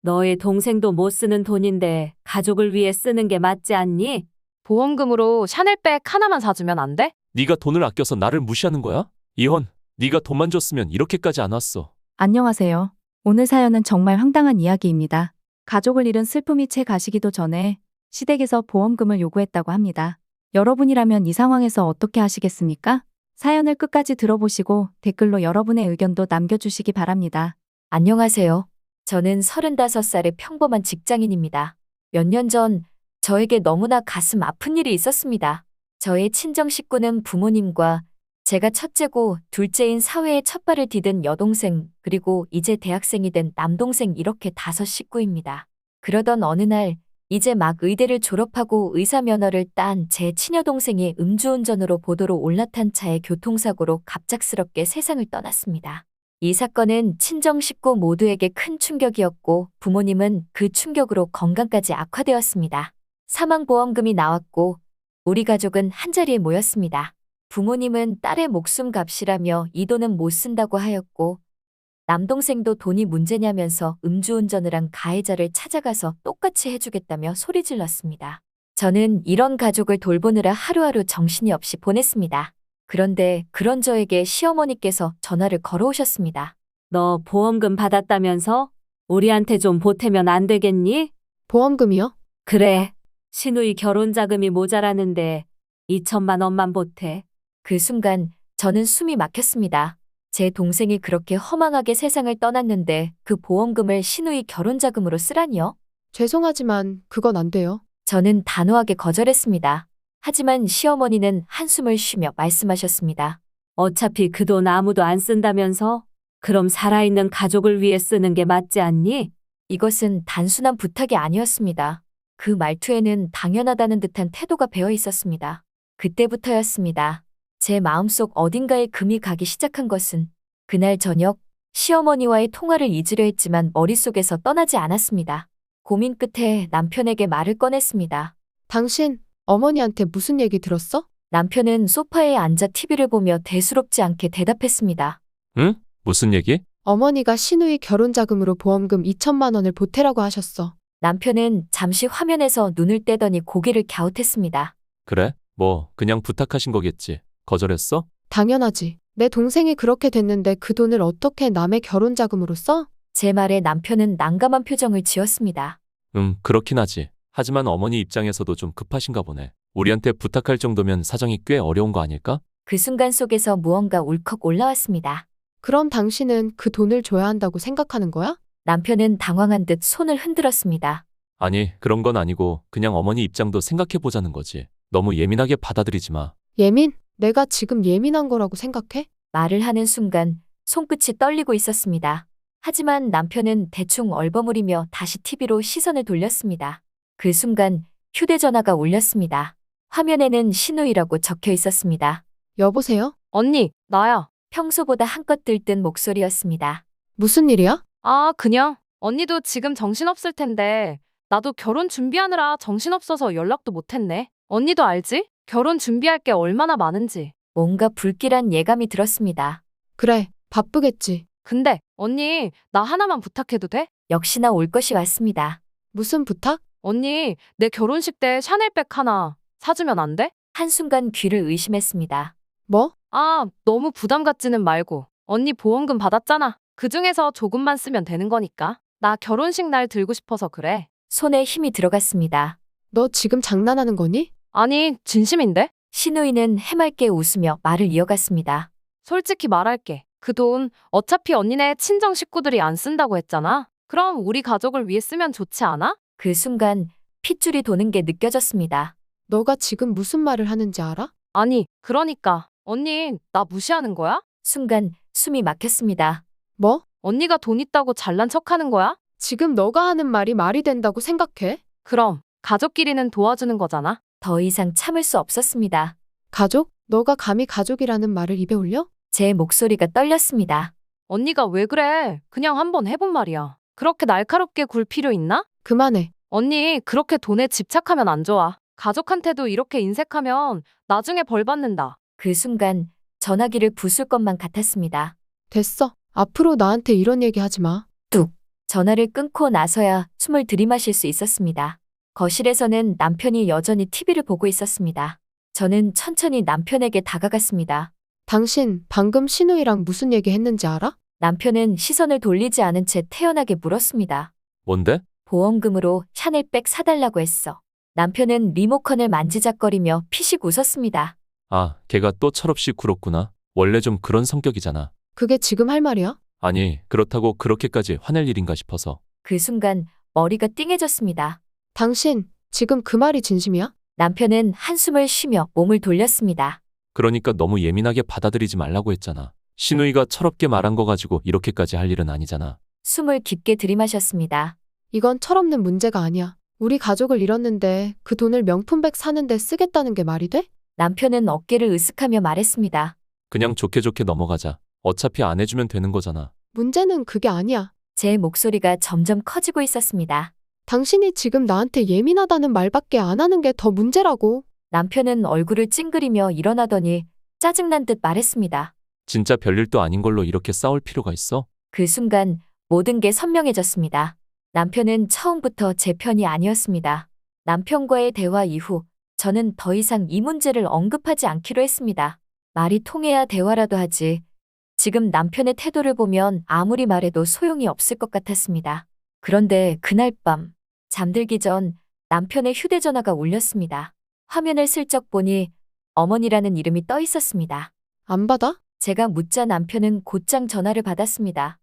너의 동생도 못 쓰는 돈인데 가족을 위해 쓰는 게 맞지 않니? 보험금으로 샤넬백 하나만 사주면 안 돼? 네가 돈을 아껴서 나를 무시하는 거야? 이혼, 네가 돈만 줬으면 이렇게까지 안 왔어. 안녕하세요. 오늘 사연은 정말 황당한 이야기입니다. 가족을 잃은 슬픔이 채 가시기도 전에 시댁에서 보험금을 요구했다고 합니다. 여러분이라면 이 상황에서 어떻게 하시겠습니까? 사연을 끝까지 들어보시고 댓글로 여러분의 의견도 남겨주시기 바랍니다. 안녕하세요. 저는 35살의 평범한 직장인입니다. 몇 년 전 저에게 너무나 가슴 아픈 일이 있었습니다. 저의 친정 식구는 부모님과 제가 첫째고 둘째인 사회에 첫 발을 디딘 여동생, 그리고 이제 대학생이 된 남동생 이렇게 5식구입니다. 그러던 어느 날 이제 막 의대를 졸업하고 의사 면허를 딴 제 친여동생이 음주운전으로 보도로 올라탄 차의 교통사고로 갑작스럽게 세상을 떠났습니다. 이 사건은 친정 식구 모두에게 큰 충격이었고 부모님은 그 충격으로 건강까지 악화되었습니다. 사망보험금이 나왔고 우리 가족은 한자리에 모였습니다. 부모님은 딸의 목숨 값이라며 이 돈은 못 쓴다고 하였고 남동생도 돈이 문제냐면서 음주운전을 한 가해자를 찾아가서 똑같이 해주겠다며 소리 질렀습니다. 저는 이런 가족을 돌보느라 하루하루 정신이 없이 보냈습니다. 그런데 그런 저에게 시어머니께서 전화를 걸어오셨습니다. 너 보험금 받았다면서? 우리한테 좀 보태면 안 되겠니? 보험금이요? 그래. 신우이 결혼 자금이 모자라는데 2천만 원만 보태. 그 순간 저는 숨이 막혔습니다. 제 동생이 그렇게 허망하게 세상을 떠났는데 그 보험금을 시누이 결혼 자금으로 쓰라니요? 죄송하지만 그건 안 돼요. 저는 단호하게 거절했습니다. 하지만 시어머니는 한숨을 쉬며 말씀하셨습니다. 어차피 그 돈 아무도 안 쓴다면서? 그럼 살아있는 가족을 위해 쓰는 게 맞지 않니? 이것은 단순한 부탁이 아니었습니다. 그 말투에는 당연하다는 듯한 태도가 배어 있었습니다. 그때부터였습니다. 제 마음속 어딘가에 금이 가기 시작한 것은 그날 저녁 시어머니와의 통화를 잊으려 했지만 머릿속에서 떠나지 않았습니다. 고민 끝에 남편에게 말을 꺼냈습니다. 당신 어머니한테 무슨 얘기 들었어? 남편은 소파에 앉아 TV를 보며 대수롭지 않게 대답했습니다. 응? 무슨 얘기? 어머니가 시누이 결혼 자금으로 보험금 2천만 원을 보태라고 하셨어. 남편은 잠시 화면에서 눈을 떼더니 고개를 갸웃했습니다. 그래? 뭐 그냥 부탁하신 거겠지. 거절했어? 당연하지. 내 동생이 그렇게 됐는데 그 돈을 어떻게 남의 결혼 자금으로 써? 제 말에 남편은 난감한 표정을 지었습니다. 그렇긴 하지. 하지만 어머니 입장에서도 좀 급하신가 보네. 우리한테 부탁할 정도면 사정이 꽤 어려운 거 아닐까? 그 순간 속에서 무언가 울컥 올라왔습니다. 그럼 당신은 그 돈을 줘야 한다고 생각하는 거야? 남편은 당황한 듯 손을 흔들었습니다. 아니, 그런 건 아니고 그냥 어머니 입장도 생각해 보자는 거지. 너무 예민하게 받아들이지 마. 예민? 내가 지금 예민한 거라고 생각해? 말을 하는 순간 손끝이 떨리고 있었습니다. 하지만 남편은 대충 얼버무리며 다시 TV로 시선을 돌렸습니다. 그 순간 휴대전화가 울렸습니다. 화면에는 신우이라고 적혀 있었습니다. 여보세요? 언니, 나야. 평소보다 한껏 들뜬 목소리였습니다. 무슨 일이야? 아, 그냥. 언니도 지금 정신없을 텐데. 나도 결혼 준비하느라 정신없어서 연락도 못했네. 언니도 알지? 결혼 준비할 게 얼마나 많은지. 뭔가 불길한 예감이 들었습니다. 그래, 바쁘겠지. 근데 언니, 나 하나만 부탁해도 돼? 역시나 올 것이 왔습니다. 무슨 부탁? 언니, 내 결혼식 때 샤넬백 하나 사주면 안 돼? 한순간 귀를 의심했습니다. 뭐? 아, 너무 부담 갖지는 말고. 언니 보험금 받았잖아. 그중에서 조금만 쓰면 되는 거니까. 나 결혼식 날 들고 싶어서 그래. 손에 힘이 들어갔습니다. 너 지금 장난하는 거니? 아니, 진심인데? 신우이는 해맑게 웃으며 말을 이어갔습니다. 솔직히 말할게. 그 돈 어차피 언니네 친정 식구들이 안 쓴다고 했잖아. 그럼 우리 가족을 위해 쓰면 좋지 않아? 그 순간 핏줄이 도는 게 느껴졌습니다. 너가 지금 무슨 말을 하는지 알아? 아니, 그러니까. 언니, 나 무시하는 거야? 순간 숨이 막혔습니다. 뭐? 언니가 돈 있다고 잘난 척하는 거야? 지금 너가 하는 말이 말이 된다고 생각해? 그럼 가족끼리는 도와주는 거잖아. 더 이상 참을 수 없었습니다. 가족? 너가 감히 가족이라는 말을 입에 올려? 제 목소리가 떨렸습니다. 언니가 왜 그래? 그냥 한번 해본 말이야. 그렇게 날카롭게 굴 필요 있나? 그만해. 언니, 그렇게 돈에 집착하면 안 좋아. 가족한테도 이렇게 인색하면 나중에 벌 받는다. 그 순간 전화기를 부술 것만 같았습니다. 됐어. 앞으로 나한테 이런 얘기 하지 마. 뚝. 전화를 끊고 나서야 숨을 들이마실 수 있었습니다. 거실에서는 남편이 여전히 TV를 보고 있었습니다. 저는 천천히 남편에게 다가갔습니다. 당신 방금 신우이랑 무슨 얘기 했는지 알아? 남편은 시선을 돌리지 않은 채 태연하게 물었습니다. 뭔데? 보험금으로 샤넬백 사달라고 했어. 남편은 리모컨을 만지작거리며 피식 웃었습니다. 아, 걔가 또 철없이 굴었구나. 원래 좀 그런 성격이잖아. 그게 지금 할 말이야? 아니, 그렇다고 그렇게까지 화낼 일인가 싶어서. 그 순간 머리가 띵해졌습니다. 당신 지금 그 말이 진심이야? 남편은 한숨을 쉬며 몸을 돌렸습니다. 그러니까 너무 예민하게 받아들이지 말라고 했잖아. 신우이가 철없게 말한 거 가지고 이렇게까지 할 일은 아니잖아. 숨을 깊게 들이마셨습니다. 이건 철없는 문제가 아니야. 우리 가족을 잃었는데 그 돈을 명품백 사는데 쓰겠다는 게 말이 돼? 남편은 어깨를 으쓱하며 말했습니다. 그냥 좋게 좋게 넘어가자. 어차피 안 해주면 되는 거잖아. 문제는 그게 아니야. 제 목소리가 점점 커지고 있었습니다. 당신이 지금 나한테 예민하다는 말밖에 안 하는 게 더 문제라고. 남편은 얼굴을 찡그리며 일어나더니 짜증난 듯 말했습니다. 진짜 별일도 아닌 걸로 이렇게 싸울 필요가 있어? 그 순간 모든 게 선명해졌습니다. 남편은 처음부터 제 편이 아니었습니다. 남편과의 대화 이후 저는 더 이상 이 문제를 언급하지 않기로 했습니다. 말이 통해야 대화라도 하지. 지금 남편의 태도를 보면 아무리 말해도 소용이 없을 것 같았습니다. 그런데 그날 밤 잠들기 전 남편의 휴대전화가 울렸습니다. 화면을 슬쩍 보니 어머니라는 이름이 떠 있었습니다. 안 받아? 제가 묻자 남편은 곧장 전화를 받았습니다.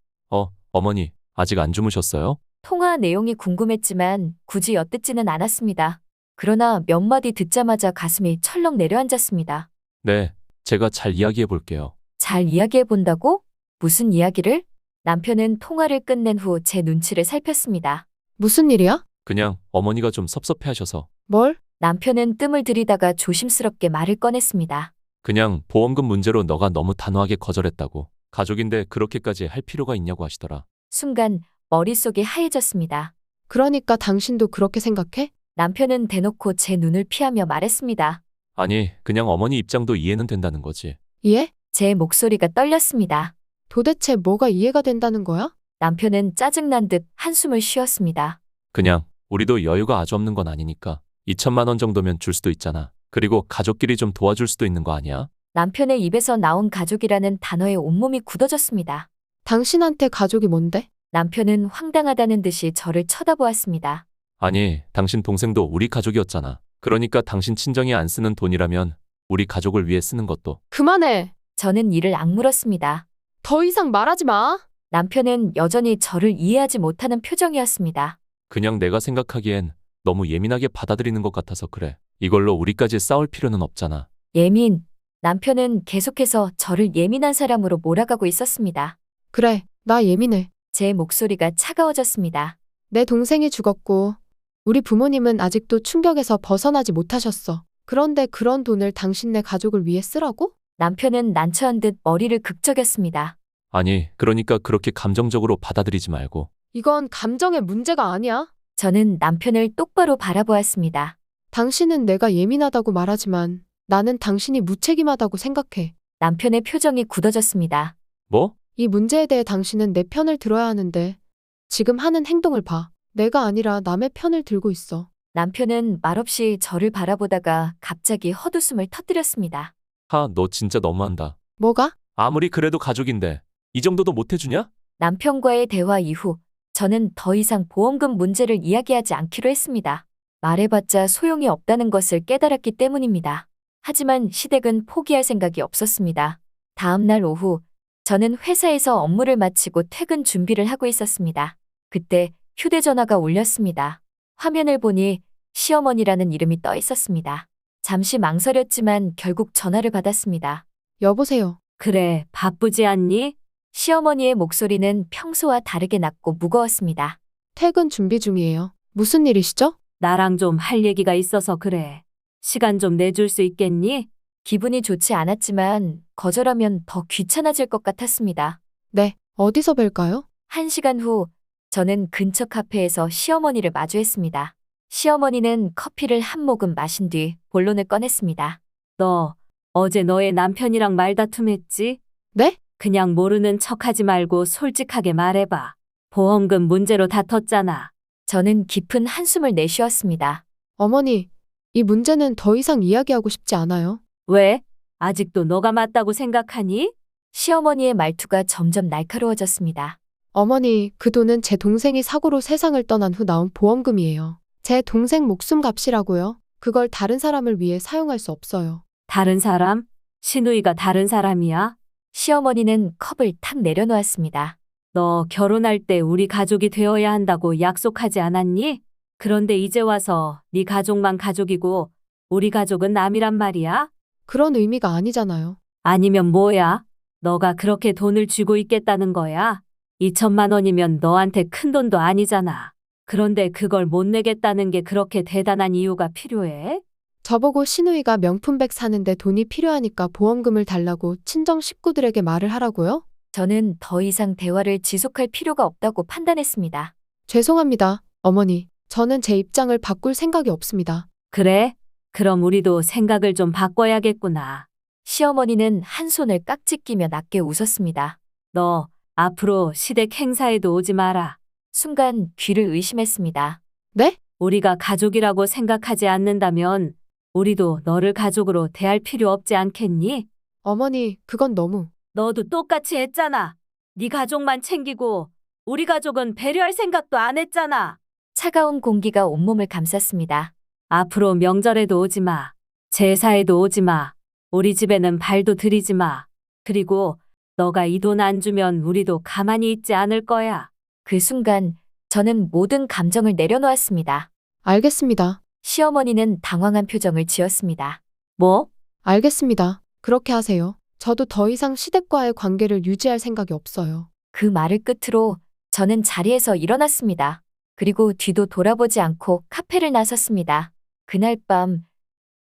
어머니, 아직 안 주무셨어요? 통화 내용이 궁금했지만 굳이 엿듣지는 않았습니다. 그러나 몇 마디 듣자마자 가슴이 철렁 내려앉았습니다. 네, 제가 잘 이야기해 볼게요. 잘 이야기해 본다고? 무슨 이야기를? 남편은 통화를 끝낸 후 제 눈치를 살폈습니다. 무슨 일이야? 그냥 어머니가 좀 섭섭해 하셔서. 뭘? 남편은 뜸을 들이다가 조심스럽게 말을 꺼냈습니다. 그냥 보험금 문제로 너가 너무 단호하게 거절했다고. 가족인데 그렇게까지 할 필요가 있냐고 하시더라. 순간 머릿속이 하얘졌습니다. 그러니까 당신도 그렇게 생각해? 남편은 대놓고 제 눈을 피하며 말했습니다. 아니, 그냥 어머니 입장도 이해는 된다는 거지. 이해? 제 목소리가 떨렸습니다. 도대체 뭐가 이해가 된다는 거야? 남편은 짜증난 듯 한숨을 쉬었습니다. 그냥 우리도 여유가 아주 없는 건 아니니까 2천만 원 정도면 줄 수도 있잖아. 그리고 가족끼리 좀 도와줄 수도 있는 거 아니야? 남편의 입에서 나온 가족이라는 단어에 온몸이 굳어졌습니다. 당신한테 가족이 뭔데? 남편은 황당하다는 듯이 저를 쳐다보았습니다. 아니, 당신 동생도 우리 가족이었잖아. 그러니까 당신 친정이 안 쓰는 돈이라면 우리 가족을 위해 쓰는 것도. 그만해. 저는 이를 악물었습니다. 더 이상 말하지 마. 남편은 여전히 저를 이해하지 못하는 표정이었습니다. 그냥 내가 생각하기엔 너무 예민하게 받아들이는 것 같아서 그래. 이걸로 우리까지 싸울 필요는 없잖아. 예민. 남편은 계속해서 저를 예민한 사람으로 몰아가고 있었습니다. 그래, 나 예민해. 제 목소리가 차가워졌습니다. 내 동생이 죽었고 우리 부모님은 아직도 충격에서 벗어나지 못하셨어. 그런데 그런 돈을 당신네 가족을 위해 쓰라고? 남편은 난처한 듯 머리를 극적였습니다. 아니, 그러니까 그렇게 감정적으로 받아들이지 말고. 이건 감정의 문제가 아니야. 저는 남편을 똑바로 바라보았습니다. 당신은 내가 예민하다고 말하지만 나는 당신이 무책임하다고 생각해. 남편의 표정이 굳어졌습니다. 뭐? 이 문제에 대해 당신은 내 편을 들어야 하는데 지금 하는 행동을 봐. 내가 아니라 남의 편을 들고 있어. 남편은 말없이 저를 바라보다가 갑자기 헛웃음을 터뜨렸습니다. 하, 너 진짜 너무한다. 뭐가? 아무리 그래도 가족인데 이 정도도 못 해주냐? 남편과의 대화 이후 저는 더 이상 보험금 문제를 이야기하지 않기로 했습니다. 말해봤자 소용이 없다는 것을 깨달았기 때문입니다. 하지만 시댁은 포기할 생각이 없었습니다. 다음 날 오후 저는 회사에서 업무를 마치고 퇴근 준비를 하고 있었습니다. 그때 휴대전화가 울렸습니다. 화면을 보니 시어머니라는 이름이 떠 있었습니다. 잠시 망설였지만 결국 전화를 받았습니다. 여보세요. 그래, 바쁘지 않니? 시어머니의 목소리는 평소와 다르게 낮고 무거웠습니다. 퇴근 준비 중이에요. 무슨 일이시죠? 나랑 좀 할 얘기가 있어서 그래. 시간 좀 내줄 수 있겠니? 기분이 좋지 않았지만 거절하면 더 귀찮아질 것 같았습니다. 네. 어디서 뵐까요? 1시간 후 저는 근처 카페에서 시어머니를 마주했습니다. 시어머니는 커피를 한 모금 마신 뒤 본론을 꺼냈습니다. 너 어제 너의 남편이랑 말다툼했지? 네? 그냥 모르는 척하지 말고 솔직하게 말해봐. 보험금 문제로 다퉜잖아. 저는 깊은 한숨을 내쉬었습니다. 어머니, 이 문제는 더 이상 이야기하고 싶지 않아요. 왜? 아직도 너가 맞다고 생각하니? 시어머니의 말투가 점점 날카로워졌습니다. 어머니, 그 돈은 제 동생이 사고로 세상을 떠난 후 나온 보험금이에요. 제 동생 목숨 값이라고요. 그걸 다른 사람을 위해 사용할 수 없어요. 다른 사람? 신우이가 다른 사람이야? 시어머니는 컵을 탁 내려놓았습니다. 너 결혼할 때 우리 가족이 되어야 한다고 약속하지 않았니? 그런데 이제 와서 네 가족만 가족이고 우리 가족은 남이란 말이야? 그런 의미가 아니잖아요. 아니면 뭐야? 너가 그렇게 돈을 쥐고 있겠다는 거야? 2천만 원이면 너한테 큰 돈도 아니잖아. 그런데 그걸 못 내겠다는 게 그렇게 대단한 이유가 필요해? 저보고 신우이가 명품백 사는데 돈이 필요하니까 보험금을 달라고 친정 식구들에게 말을 하라고요? 저는 더 이상 대화를 지속할 필요가 없다고 판단했습니다. 죄송합니다, 어머니. 저는 제 입장을 바꿀 생각이 없습니다. 그래? 그럼 우리도 생각을 좀 바꿔야겠구나. 시어머니는 한 손을 깍지 끼며 낮게 웃었습니다. 너 앞으로 시댁 행사에도 오지 마라. 순간 귀를 의심했습니다. 네? 우리가 가족이라고 생각하지 않는다면 우리도 너를 가족으로 대할 필요 없지 않겠니? 어머니, 그건 너무. 너도 똑같이 했잖아. 네 가족만 챙기고 우리 가족은 배려할 생각도 안 했잖아. 차가운 공기가 온몸을 감쌌습니다. 앞으로 명절에도 오지 마. 제사에도 오지 마. 우리 집에는 발도 들이지 마. 그리고 너가 이 돈 안 주면 우리도 가만히 있지 않을 거야. 그 순간 저는 모든 감정을 내려놓았습니다. 알겠습니다. 시어머니는 당황한 표정을 지었습니다. 뭐? 알겠습니다. 그렇게 하세요. 저도 더 이상 시댁과의 관계를 유지할 생각이 없어요. 그 말을 끝으로 저는 자리에서 일어났습니다. 그리고 뒤도 돌아보지 않고 카페를 나섰습니다. 그날 밤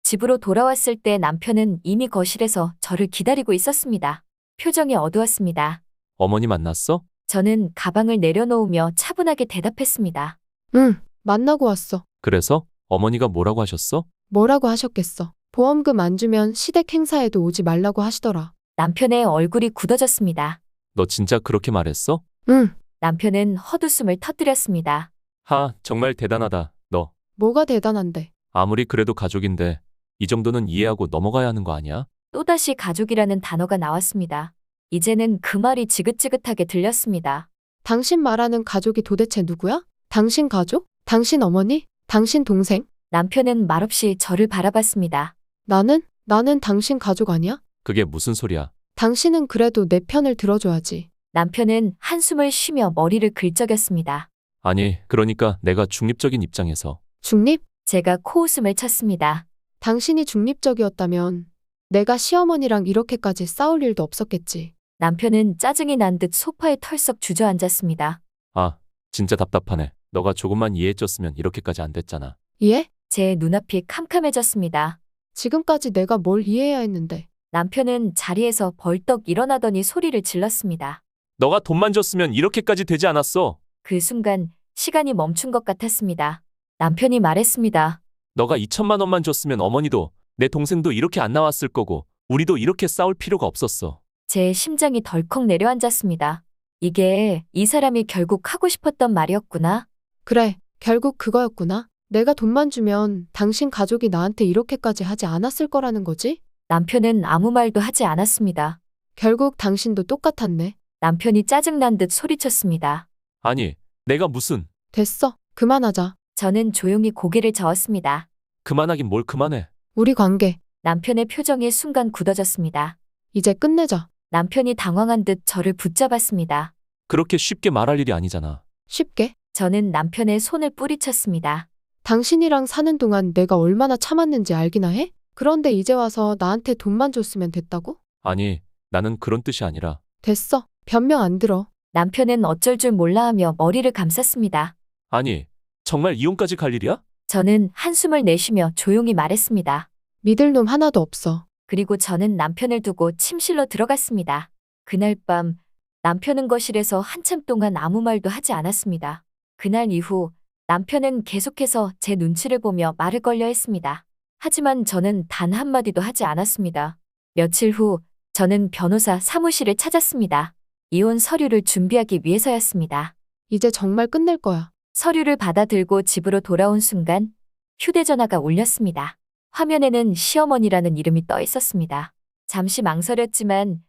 집으로 돌아왔을 때 남편은 이미 거실에서 저를 기다리고 있었습니다. 표정이 어두웠습니다. 어머니 만났어? 저는 가방을 내려놓으며 차분하게 대답했습니다. 응, 만나고 왔어. 그래서 어머니가 뭐라고 하셨어? 뭐라고 하셨겠어. 보험금 안 주면 시댁 행사에도 오지 말라고 하시더라. 남편의 얼굴이 굳어졌습니다. 너 진짜 그렇게 말했어? 응, 남편은 헛웃음을 터뜨렸습니다. 하, 정말 대단하다. 너 뭐가 대단한데. 아무리 그래도 가족인데 이 정도는 이해하고 넘어가야 하는 거 아니야? 또다시 가족이라는 단어가 나왔습니다. 이제는 그 말이 지긋지긋하게 들렸습니다. 당신 말하는 가족이 도대체 누구야? 당신 가족? 당신 어머니? 당신 동생? 남편은 말없이 저를 바라봤습니다. 나는 당신 가족 아니야? 그게 무슨 소리야? 당신은 그래도 내 편을 들어줘야지. 남편은 한숨을 쉬며 머리를 긁적였습니다. 아니, 그러니까 내가 중립적인 입장에서 중립? 제가 코웃음을 쳤습니다. 당신이 중립적이었다면 내가 시어머니랑 이렇게까지 싸울 일도 없었겠지. 남편은 짜증이 난 듯 소파에 털썩 주저앉았습니다. 아, 진짜 답답하네. 너가 조금만 이해해줬으면 이렇게까지 안 됐잖아. 이해? 제 눈앞이 캄캄해졌습니다. 지금까지 내가 뭘 이해해야 했는데. 남편은 자리에서 벌떡 일어나더니 소리를 질렀습니다. 너가 돈만 줬으면 이렇게까지 되지 않았어. 그 순간 시간이 멈춘 것 같았습니다. 남편이 말했습니다. 너가 2천만 원만 줬으면 어머니도 내 동생도 이렇게 안 나왔을 거고 우리도 이렇게 싸울 필요가 없었어. 제 심장이 덜컥 내려앉았습니다. 이게 이 사람이 결국 하고 싶었던 말이었구나. 그래, 결국 그거였구나. 내가 돈만 주면 당신 가족이 나한테 이렇게까지 하지 않았을 거라는 거지? 남편은 아무 말도 하지 않았습니다. 결국 당신도 똑같았네. 남편이 짜증난 듯 소리쳤습니다. 아니, 내가 무슨 됐어. 그만하자. 저는 조용히 고개를 저었습니다. 그만하긴 뭘 그만해. 우리 관계. 남편의 표정이 순간 굳어졌습니다. 이제 끝내자. 남편이 당황한 듯 저를 붙잡았습니다. 그렇게 쉽게 말할 일이 아니잖아. 쉽게. 저는 남편의 손을 뿌리쳤습니다. 당신이랑 사는 동안 내가 얼마나 참았는지 알기나 해? 그런데 이제 와서 나한테 돈만 줬으면 됐다고? 아니, 나는 그런 뜻이 아니라. 됐어. 변명 안 들어. 남편은 어쩔 줄 몰라 하며 머리를 감쌌습니다. 아니, 정말 이혼까지 갈 일이야? 저는 한숨을 내쉬며 조용히 말했습니다. 믿을 놈 하나도 없어. 그리고 저는 남편을 두고 침실로 들어갔습니다. 그날 밤 남편은 거실에서 한참 동안 아무 말도 하지 않았습니다. 그날 이후 남편은 계속해서 제 눈치를 보며 말을 걸려 했습니다. 하지만 저는 단 한마디도 하지 않았습니다. 며칠 후 저는 변호사 사무실을 찾았습니다. 이혼 서류를 준비하기 위해서였습니다. 이제 정말 끝낼 거야. 서류를 받아 들고 집으로 돌아온 순간 휴대전화가 울렸습니다. 화면에는 시어머니라는 이름이 떠 있었습니다. 잠시 망설였지만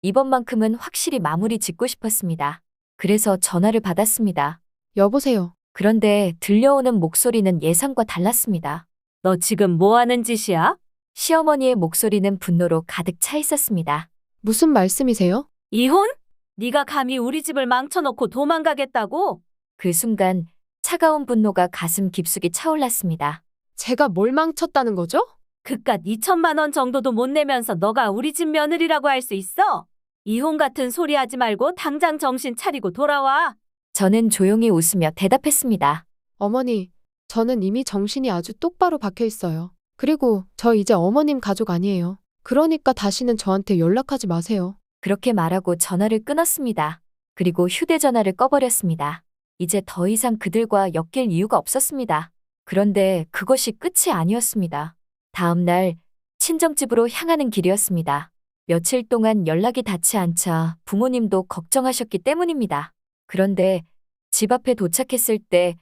이번만큼은 확실히 마무리 짓고 싶었습니다. 그래서 전화를 받았습니다. 여보세요. 그런데 들려오는 목소리는 예상과 달랐습니다. 너 지금 뭐 하는 짓이야? 시어머니의 목소리는 분노로 가득 차 있었습니다. 무슨 말씀이세요? 이혼? 네가 감히 우리 집을 망쳐놓고 도망가겠다고? 그 순간 차가운 분노가 가슴 깊숙이 차올랐습니다. 제가 뭘 망쳤다는 거죠? 그깟 2천만 원 정도도 못 내면서 너가 우리 집 며느리라고 할 수 있어? 이혼 같은 소리 하지 말고 당장 정신 차리고 돌아와. 저는 조용히 웃으며 대답했습니다. 어머니, 저는 이미 정신이 아주 똑바로 박혀 있어요. 그리고 저 이제 어머님 가족 아니에요. 그러니까 다시는 저한테 연락하지 마세요. 그렇게 말하고 전화를 끊었습니다. 그리고 휴대전화를 꺼버렸습니다. 이제 더 이상 그들과 엮일 이유가 없었습니다. 그런데 그것이 끝이 아니었습니다. 다음 날 친정집으로 향하는 길이었습니다. 며칠 동안 연락이 닿지 않자 부모님도 걱정하셨기 때문입니다. 그런데 집 앞에 도착했을 때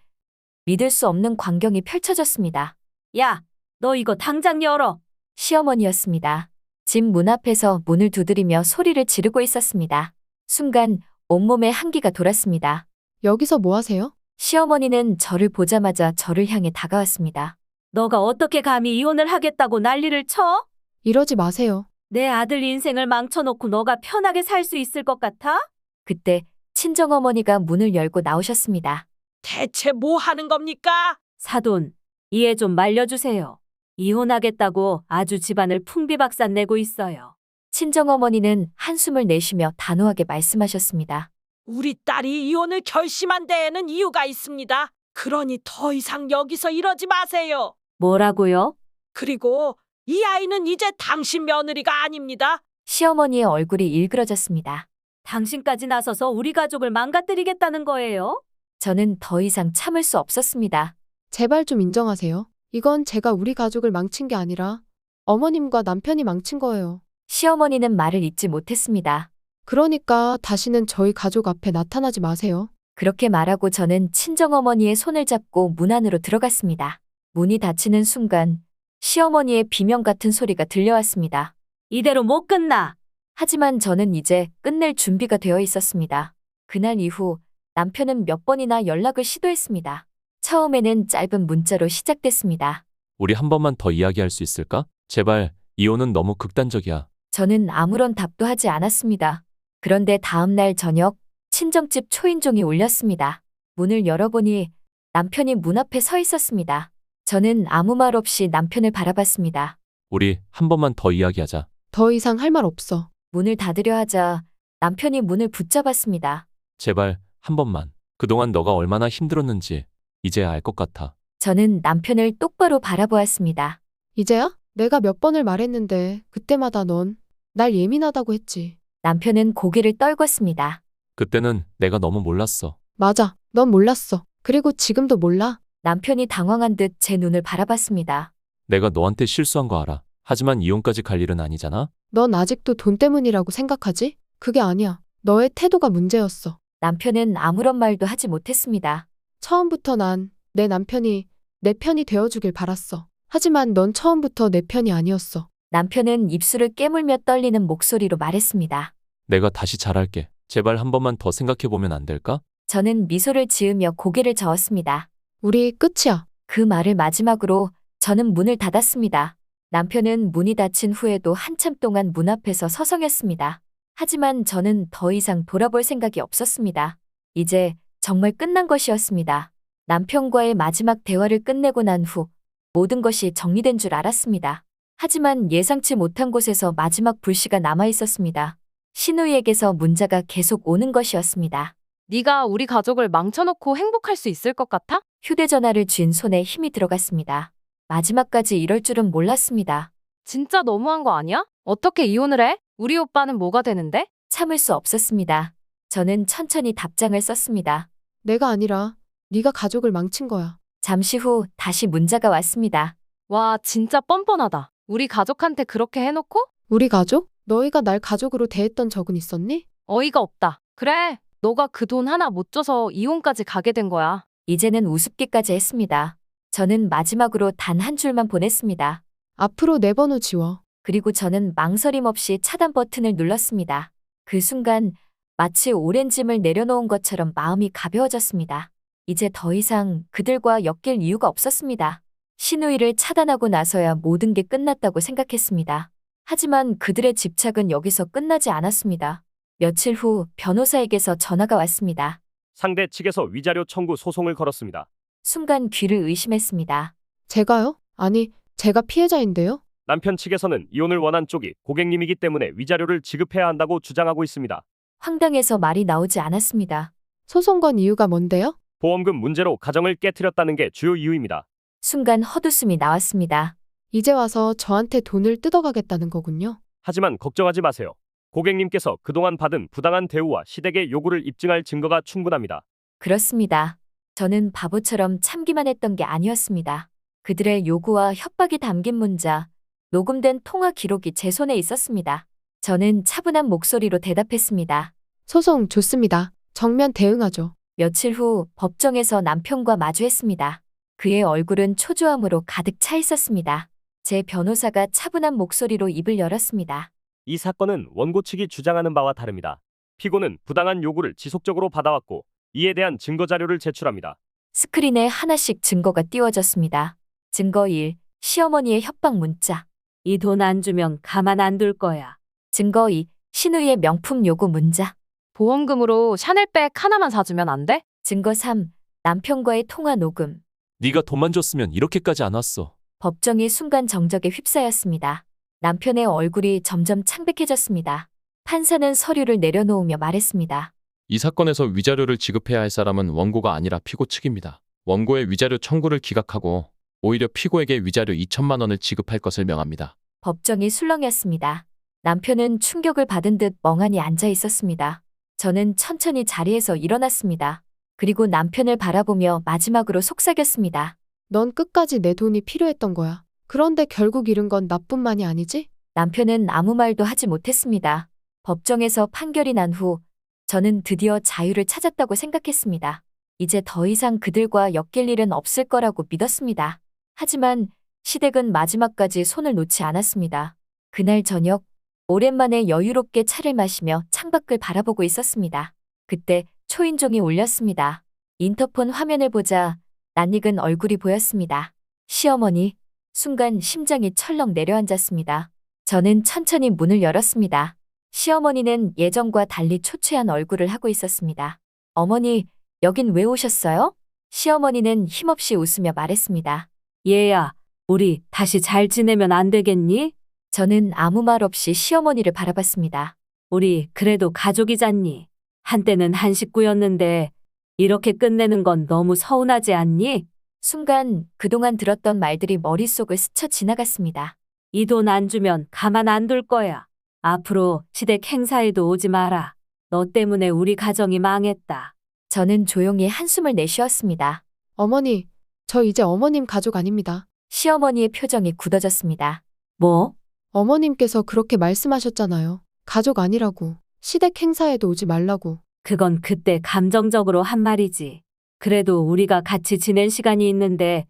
믿을 수 없는 광경이 펼쳐졌습니다. 야, 너 이거 당장 열어. 시어머니였습니다. 집 문 앞에서 문을 두드리며 소리를 지르고 있었습니다. 순간 온몸에 한기가 돌았습니다. 여기서 뭐 하세요? 시어머니는 저를 보자마자 저를 향해 다가왔습니다. 너가 어떻게 감히 이혼을 하겠다고 난리를 쳐? 이러지 마세요. 내 아들 인생을 망쳐놓고 너가 편하게 살 수 있을 것 같아? 그때 친정어머니가 문을 열고 나오셨습니다. 대체 뭐 하는 겁니까? 사돈, 이해 좀 말려주세요. 이혼하겠다고 아주 집안을 풍비박산 내고 있어요. 친정어머니는 한숨을 내쉬며 단호하게 말씀하셨습니다. 우리 딸이 이혼을 결심한 데에는 이유가 있습니다. 그러니 더 이상 여기서 이러지 마세요. 뭐라고요? 그리고 이 아이는 이제 당신 며느리가 아닙니다. 시어머니의 얼굴이 일그러졌습니다. 당신까지 나서서 우리 가족을 망가뜨리겠다는 거예요? 저는 더 이상 참을 수 없었습니다. 제발 좀 인정하세요. 이건 제가 우리 가족을 망친 게 아니라 어머님과 남편이 망친 거예요. 시어머니는 말을 잇지 못했습니다. 그러니까 다시는 저희 가족 앞에 나타나지 마세요. 그렇게 말하고 저는 친정어머니의 손을 잡고 문 안으로 들어갔습니다. 문이 닫히는 순간 시어머니의 비명 같은 소리가 들려왔습니다. 이대로 못 끝나. 하지만 저는 이제 끝낼 준비가 되어 있었습니다. 그날 이후 남편은 몇 번이나 연락을 시도했습니다. 처음에는 짧은 문자로 시작됐습니다. 우리 한 번만 더 이야기할 수 있을까? 제발, 이혼은 너무 극단적이야. 저는 아무런 답도 하지 않았습니다. 그런데 다음 날 저녁 친정집 초인종이 울렸습니다. 문을 열어보니 남편이 문 앞에 서 있었습니다. 저는 아무 말 없이 남편을 바라봤습니다. 우리 한 번만 더 이야기하자. 더 이상 할 말 없어. 문을 닫으려 하자 남편이 문을 붙잡았습니다. 제발, 한 번만. 그동안 너가 얼마나 힘들었는지 이제 알 것 같아. 저는 남편을 똑바로 바라보았습니다. 이제야? 내가 몇 번을 말했는데 그때마다 넌 날 예민하다고 했지. 남편은 고개를 떨궜습니다. 그때는 내가 너무 몰랐어. 맞아. 넌 몰랐어. 그리고 지금도 몰라. 남편이 당황한 듯 제 눈을 바라봤습니다. 내가 너한테 실수한 거 알아. 하지만 이혼까지 갈 일은 아니잖아? 넌 아직도 돈 때문이라고 생각하지? 그게 아니야. 너의 태도가 문제였어. 남편은 아무런 말도 하지 못했습니다. 처음부터 난 내 남편이 내 편이 되어주길 바랐어. 하지만 넌 처음부터 내 편이 아니었어. 남편은 입술을 깨물며 떨리는 목소리로 말했습니다. 내가 다시 잘할게. 제발 한 번만 더 생각해보면 안 될까? 저는 미소를 지으며 고개를 저었습니다. 우리 끝이야. 그 말을 마지막으로 저는 문을 닫았습니다. 남편은 문이 닫힌 후에도 한참 동안 문 앞에서 서성였습니다. 하지만 저는 더 이상 돌아볼 생각이 없었습니다. 이제 정말 끝난 것이었습니다. 남편과의 마지막 대화를 끝내고 난 후 모든 것이 정리된 줄 알았습니다. 하지만 예상치 못한 곳에서 마지막 불씨가 남아 있었습니다. 신우이에게서 문자가 계속 오는 것이었습니다. 네가 우리 가족을 망쳐놓고 행복할 수 있을 것 같아? 휴대전화를 쥔 손에 힘이 들어갔습니다. 마지막까지 이럴 줄은 몰랐습니다. 진짜 너무한 거 아니야? 어떻게 이혼을 해? 우리 오빠는 뭐가 되는데? 참을 수 없었습니다. 저는 천천히 답장을 썼습니다. 내가 아니라 네가 가족을 망친 거야. 잠시 후 다시 문자가 왔습니다. 와, 진짜 뻔뻔하다. 우리 가족한테 그렇게 해놓고? 우리 가족? 너희가 날 가족으로 대했던 적은 있었니? 어이가 없다. 그래, 너가 그 돈 하나 못 줘서 이혼까지 가게 된 거야. 이제는 우습기까지 했습니다. 저는 마지막으로 단 한 줄만 보냈습니다. 앞으로 내 번호 지워. 그리고 저는 망설임 없이 차단 버튼을 눌렀습니다. 그 순간 마치 오랜 짐을 내려놓은 것처럼 마음이 가벼워졌습니다. 이제 더 이상 그들과 엮일 이유가 없었습니다. 신우이를 차단하고 나서야 모든 게 끝났다고 생각했습니다. 하지만 그들의 집착은 여기서 끝나지 않았습니다. 며칠 후 변호사에게서 전화가 왔습니다. 상대 측에서 위자료 청구 소송을 걸었습니다. 순간 귀를 의심했습니다. 제가요? 아니, 제가 피해자인데요? 남편 측에서는 이혼을 원한 쪽이 고객님이기 때문에 위자료를 지급해야 한다고 주장하고 있습니다. 황당해서 말이 나오지 않았습니다. 소송 건 이유가 뭔데요? 보험금 문제로 가정을 깨트렸다는 게 주요 이유입니다. 순간 헛웃음이 나왔습니다. 이제 와서 저한테 돈을 뜯어가겠다는 거군요. 하지만 걱정하지 마세요. 고객님께서 그동안 받은 부당한 대우와 시댁의 요구를 입증할 증거가 충분합니다. 그렇습니다. 저는 바보처럼 참기만 했던 게 아니었습니다. 그들의 요구와 협박이 담긴 문자, 녹음된 통화 기록이 제 손에 있었습니다. 저는 차분한 목소리로 대답했습니다. 소송 좋습니다. 정면 대응하죠. 며칠 후 법정에서 남편과 마주했습니다. 그의 얼굴은 초조함으로 가득 차 있었습니다. 제 변호사가 차분한 목소리로 입을 열었습니다. 이 사건은 원고 측이 주장하는 바와 다릅니다. 피고는 부당한 요구를 지속적으로 받아왔고 이에 대한 증거 자료를 제출합니다. 스크린에 하나씩 증거가 띄워졌습니다. 증거 1, 시어머니의 협박 문자. 이 돈 안 주면 가만 안 둘 거야. 증거 2, 신우이의 명품 요구 문자. 보험금으로 샤넬백 하나만 사주면 안 돼? 증거 3, 남편과의 통화 녹음. 네가 돈만 줬으면 이렇게까지 안 왔어. 법정이 순간 정적에 휩싸였습니다. 남편의 얼굴이 점점 창백해졌습니다. 판사는 서류를 내려놓으며 말했습니다. 이 사건에서 위자료를 지급해야 할 사람은 원고가 아니라 피고 측입니다. 원고의 위자료 청구를 기각하고 오히려 피고에게 위자료 2천만 원을 지급할 것을 명합니다. 법정이 술렁였습니다. 남편은 충격을 받은 듯 멍하니 앉아 있었습니다. 저는 천천히 자리에서 일어났습니다. 그리고 남편을 바라보며 마지막으로 속삭였습니다. 넌 끝까지 내 돈이 필요했던 거야. 그런데 결국 잃은 건 나뿐만이 아니지? 남편은 아무 말도 하지 못했습니다. 법정에서 판결이 난 후 저는 드디어 자유를 찾았다고 생각했습니다. 이제 더 이상 그들과 엮일 일은 없을 거라고 믿었습니다. 하지만 시댁은 마지막까지 손을 놓지 않았습니다. 그날 저녁 오랜만에 여유롭게 차를 마시며 창밖을 바라보고 있었습니다. 그때 초인종이 울렸습니다. 인터폰 화면을 보자 낯익은 얼굴이 보였습니다. 시어머니. 순간 심장이 철렁 내려앉았습니다. 저는 천천히 문을 열었습니다. 시어머니는 예전과 달리 초췌한 얼굴을 하고 있었습니다. 어머니, 여긴 왜 오셨어요? 시어머니는 힘없이 웃으며 말했습니다. 얘야, 우리 다시 잘 지내면 안 되겠니? 저는 아무 말 없이 시어머니를 바라봤습니다. 우리 그래도 가족이잖니. 한때는 한 식구였는데 이렇게 끝내는 건 너무 서운하지 않니? 순간 그동안 들었던 말들이 머릿속을 스쳐 지나갔습니다. 이 돈 안 주면 가만 안 둘 거야. 앞으로 시댁 행사에도 오지 마라. 너 때문에 우리 가정이 망했다. 저는 조용히 한숨을 내쉬었습니다. 어머니, 저 이제 어머님 가족 아닙니다. 시어머니의 표정이 굳어졌습니다. 뭐? 어머님께서 그렇게 말씀하셨잖아요. 가족 아니라고. 시댁 행사에도 오지 말라고. 그건 그때 감정적으로 한 말이지. 그래도 우리가 같이 지낸 시간이 있는데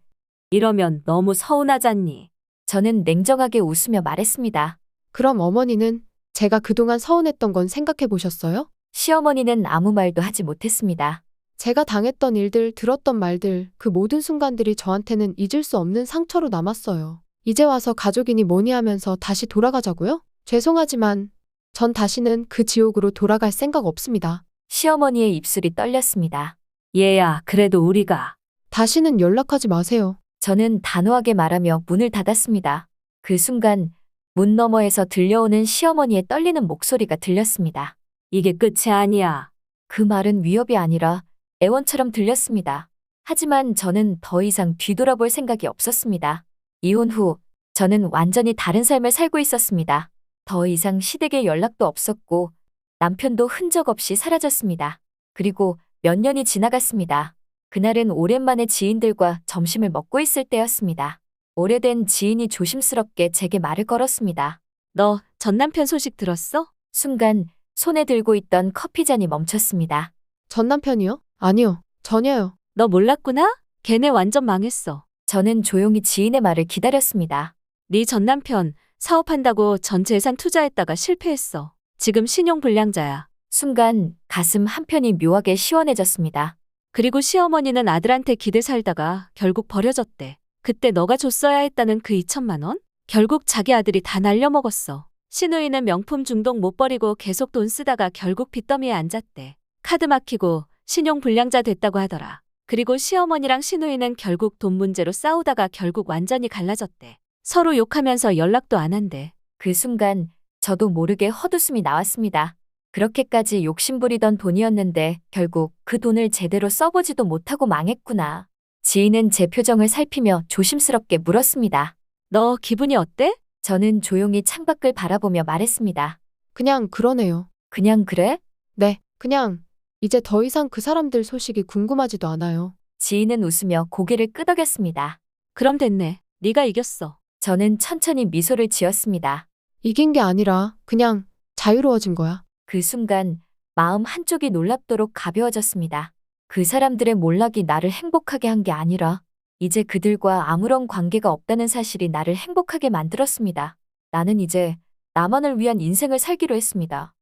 이러면 너무 서운하잖니. 저는 냉정하게 웃으며 말했습니다. 그럼 어머니는 제가 그동안 서운했던 건 생각해 보셨어요? 시어머니는 아무 말도 하지 못했습니다. 제가 당했던 일들, 들었던 말들, 그 모든 순간들이 저한테는 잊을 수 없는 상처로 남았어요. 이제 와서 가족이니 뭐니 하면서 다시 돌아가자고요? 죄송하지만 전 다시는 그 지옥으로 돌아갈 생각 없습니다. 시어머니의 입술이 떨렸습니다. 얘야, 그래도 우리가. 다시는 연락하지 마세요. 저는 단호하게 말하며 문을 닫았습니다. 그 순간 문 너머에서 들려오는 시어머니의 떨리는 목소리가 들렸습니다. 이게 끝이 아니야. 그 말은 위협이 아니라 애원처럼 들렸습니다. 하지만 저는 더 이상 뒤돌아볼 생각이 없었습니다. 이혼 후 저는 완전히 다른 삶을 살고 있었습니다. 더 이상 시댁에 연락도 없었고 남편도 흔적 없이 사라졌습니다. 그리고 몇 년이 지나갔습니다. 그날은 오랜만에 지인들과 점심을 먹고 있을 때였습니다. 오래된 지인이 조심스럽게 제게 말을 걸었습니다. 너 전 남편 소식 들었어? 순간 손에 들고 있던 커피잔이 멈췄습니다. 전 남편이요? 아니요. 전혀요. 너 몰랐구나? 걔네 완전 망했어. 저는 조용히 지인의 말을 기다렸습니다. 네 전 남편 사업한다고 전 재산 투자했다가 실패했어. 지금 신용불량자야. 순간 가슴 한편이 묘하게 시원해졌습니다. 그리고 시어머니는 아들한테 기대 살다가 결국 버려졌대. 그때 너가 줬어야 했다는 그 2천만 원? 결국 자기 아들이 다 날려먹었어. 신우이는 명품 중독 못 버리고 계속 돈 쓰다가 결국 빚더미에 앉았대. 카드 막히고 신용불량자 됐다고 하더라. 그리고 시어머니랑 신우이는 결국 돈 문제로 싸우다가 결국 완전히 갈라졌대. 서로 욕하면서 연락도 안 한대. 그 순간 저도 모르게 헛웃음이 나왔습니다. 그렇게까지 욕심부리던 돈이었는데 결국 그 돈을 제대로 써보지도 못하고 망했구나. 지인은 제 표정을 살피며 조심스럽게 물었습니다. 너 기분이 어때? 저는 조용히 창밖을 바라보며 말했습니다. 그냥 그러네요. 그냥 그래? 네, 그냥 이제 더 이상 그 사람들 소식이 궁금하지도 않아요. 지인은 웃으며 고개를 끄덕였습니다. 그럼 됐네. 네가 이겼어. 저는 천천히 미소를 지었습니다. 이긴 게 아니라 그냥 자유로워진 거야. 그 순간 마음 한쪽이 놀랍도록 가벼워졌습니다. 그 사람들의 몰락이 나를 행복하게 한 게 아니라 이제 그들과 아무런 관계가 없다는 사실이 나를 행복하게 만들었습니다. 나는 이제 나만을 위한 인생을 살기로 했습니다.